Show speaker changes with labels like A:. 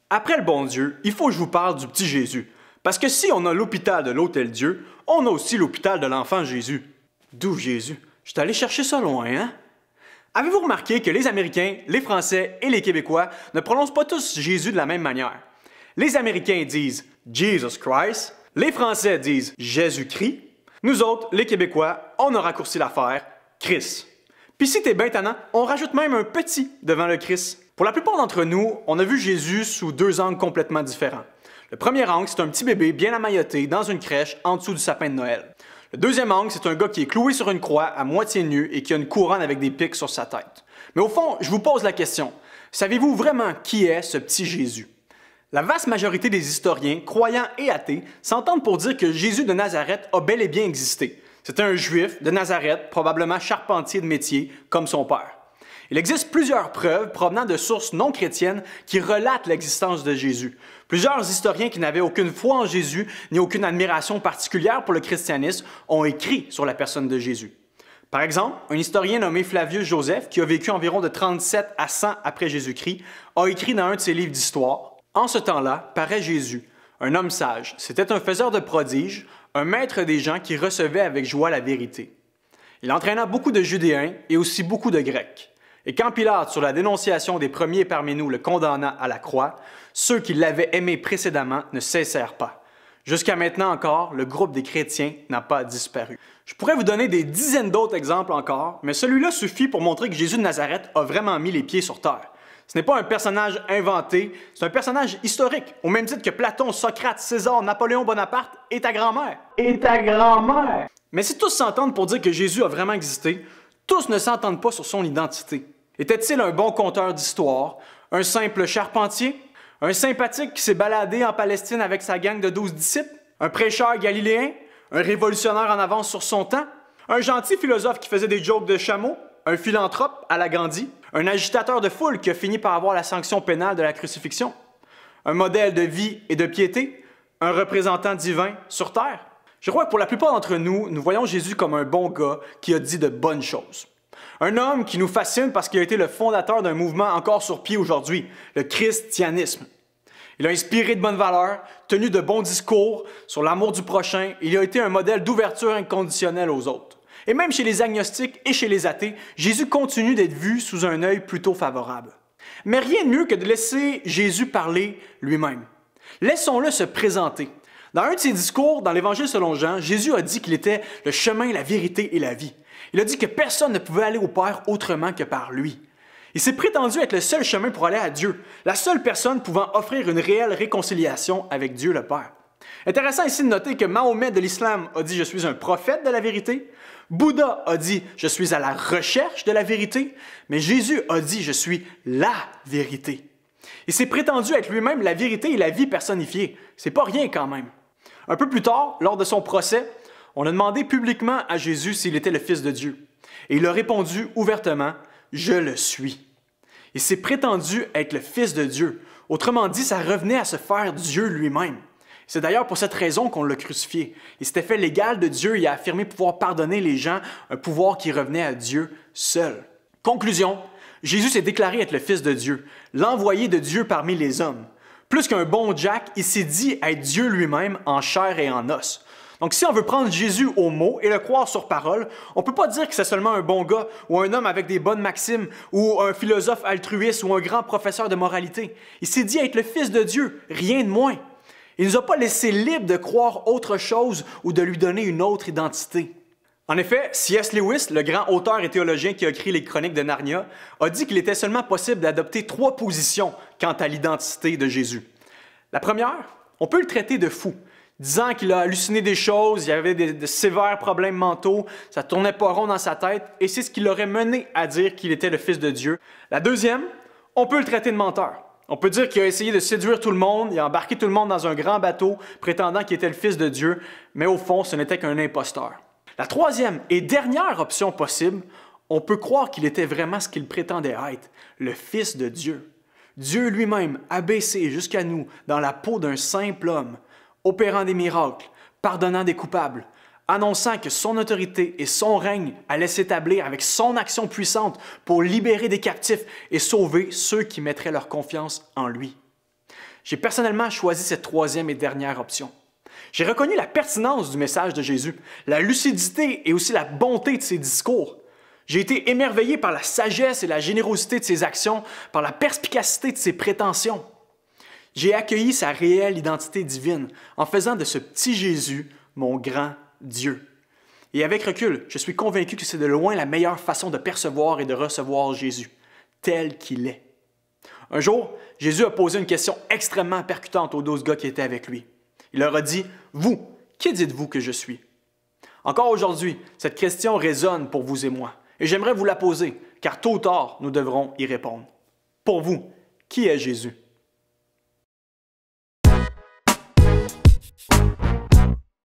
A: Après le bon Dieu, il faut que je vous parle du petit Jésus. Parce que si on a l'hôpital de l'Hôtel Dieu, on a aussi l'hôpital de l'enfant Jésus. D'où Jésus? Je suis allé chercher ça loin, hein? Avez-vous remarqué que les Américains, les Français et les Québécois ne prononcent pas tous Jésus de la même manière? Les Américains disent Jesus Christ, les Français disent Jésus-Christ. Nous autres, les Québécois, on a raccourci l'affaire, Christ. Puis si t'es bien tannant, on rajoute même un petit devant le Christ. Pour la plupart d'entre nous, on a vu Jésus sous deux angles complètement différents. Le premier angle, c'est un petit bébé bien amailloté dans une crèche en dessous du sapin de Noël. Le deuxième angle, c'est un gars qui est cloué sur une croix à moitié nu et qui a une couronne avec des pics sur sa tête. Mais au fond, je vous pose la question, savez-vous vraiment qui est ce petit Jésus? La vaste majorité des historiens, croyants et athées, s'entendent pour dire que Jésus de Nazareth a bel et bien existé. C'était un juif de Nazareth, probablement charpentier de métier, comme son père. Il existe plusieurs preuves provenant de sources non chrétiennes qui relatent l'existence de Jésus. Plusieurs historiens qui n'avaient aucune foi en Jésus ni aucune admiration particulière pour le christianisme ont écrit sur la personne de Jésus. Par exemple, un historien nommé Flavius Joseph, qui a vécu environ de 37 à 100 après Jésus-Christ, a écrit dans un de ses livres d'histoire « En ce temps-là, paraît Jésus, un homme sage. C'était un faiseur de prodiges, un maître des gens qui recevait avec joie la vérité. Il entraîna beaucoup de Judéens et aussi beaucoup de Grecs. Et quand Pilate, sur la dénonciation des premiers parmi nous, le condamna à la croix, ceux qui l'avaient aimé précédemment ne cessèrent pas. Jusqu'à maintenant encore, le groupe des chrétiens n'a pas disparu. » Je pourrais vous donner des dizaines d'autres exemples encore, mais celui-là suffit pour montrer que Jésus de Nazareth a vraiment mis les pieds sur terre. Ce n'est pas un personnage inventé, c'est un personnage historique, au même titre que Platon, Socrate, César, Napoléon Bonaparte et ta grand-mère. Et ta grand-mère! Mais si tous s'entendent pour dire que Jésus a vraiment existé, tous ne s'entendent pas sur son identité. Était-il un bon conteur d'histoire, un simple charpentier, un sympathique qui s'est baladé en Palestine avec sa gang de 12 disciples, un prêcheur galiléen, un révolutionnaire en avance sur son temps, un gentil philosophe qui faisait des jokes de chameaux, un philanthrope à la Gandhi, un agitateur de foule qui a fini par avoir la sanction pénale de la crucifixion, un modèle de vie et de piété, un représentant divin sur terre? Je crois que pour la plupart d'entre nous, nous voyons Jésus comme un bon gars qui a dit de bonnes choses. Un homme qui nous fascine parce qu'il a été le fondateur d'un mouvement encore sur pied aujourd'hui, le christianisme. Il a inspiré de bonnes valeurs, tenu de bons discours sur l'amour du prochain, et il a été un modèle d'ouverture inconditionnelle aux autres. Et même chez les agnostiques et chez les athées, Jésus continue d'être vu sous un œil plutôt favorable. Mais rien de mieux que de laisser Jésus parler lui-même. Laissons-le se présenter. Dans un de ses discours, dans l'Évangile selon Jean, Jésus a dit qu'il était le chemin, la vérité et la vie. Il a dit que personne ne pouvait aller au Père autrement que par lui. Il s'est prétendu être le seul chemin pour aller à Dieu, la seule personne pouvant offrir une réelle réconciliation avec Dieu le Père. Intéressant ici de noter que Mahomet de l'Islam a dit « Je suis un prophète de la vérité », Bouddha a dit « Je suis à la recherche de la vérité », mais Jésus a dit « Je suis la vérité ». Il s'est prétendu être lui-même la vérité et la vie personnifiée. C'est pas rien quand même. Un peu plus tard, lors de son procès, on a demandé publiquement à Jésus s'il était le Fils de Dieu. Et il a répondu ouvertement « Je le suis ». Il s'est prétendu être le Fils de Dieu. Autrement dit, ça revenait à se faire Dieu lui-même. C'est d'ailleurs pour cette raison qu'on l'a crucifié. Il s'était fait l'égal de Dieu et a affirmé pouvoir pardonner les gens, un pouvoir qui revenait à Dieu seul. Conclusion, Jésus s'est déclaré être le Fils de Dieu, l'envoyé de Dieu parmi les hommes. Plus qu'un bon Jack, il s'est dit être Dieu lui-même en chair et en os. Donc si on veut prendre Jésus au mot et le croire sur parole, on ne peut pas dire que c'est seulement un bon gars ou un homme avec des bonnes maximes ou un philosophe altruiste ou un grand professeur de moralité. Il s'est dit être le Fils de Dieu, rien de moins. Il ne nous a pas laissé libres de croire autre chose ou de lui donner une autre identité. En effet, C.S. Lewis, le grand auteur et théologien qui a écrit les Chroniques de Narnia, a dit qu'il était seulement possible d'adopter 3 positions quant à l'identité de Jésus. La première, on peut le traiter de fou, disant qu'il a halluciné des choses, il y avait de sévères problèmes mentaux, ça ne tournait pas rond dans sa tête, et c'est ce qui l'aurait mené à dire qu'il était le Fils de Dieu. La deuxième, on peut le traiter de menteur. On peut dire qu'il a essayé de séduire tout le monde, il a embarqué tout le monde dans un grand bateau, prétendant qu'il était le Fils de Dieu, mais au fond, ce n'était qu'un imposteur. La troisième et dernière option possible, on peut croire qu'il était vraiment ce qu'il prétendait être, le Fils de Dieu. Dieu lui-même abaissé jusqu'à nous dans la peau d'un simple homme, opérant des miracles, pardonnant des coupables, annonçant que son autorité et son règne allaient s'établir avec son action puissante pour libérer des captifs et sauver ceux qui mettraient leur confiance en lui. J'ai personnellement choisi cette troisième et dernière option. J'ai reconnu la pertinence du message de Jésus, la lucidité et aussi la bonté de ses discours. J'ai été émerveillé par la sagesse et la générosité de ses actions, par la perspicacité de ses prétentions. J'ai accueilli sa réelle identité divine en faisant de ce petit Jésus mon grand Dieu. Et avec recul, je suis convaincu que c'est de loin la meilleure façon de percevoir et de recevoir Jésus, tel qu'il est. Un jour, Jésus a posé une question extrêmement percutante aux 12 gars qui étaient avec lui. Il leur a dit « Vous, qui dites-vous que je suis? » Encore aujourd'hui, cette question résonne pour vous et moi, et j'aimerais vous la poser, car tôt ou tard, nous devrons y répondre. Pour vous, qui est Jésus?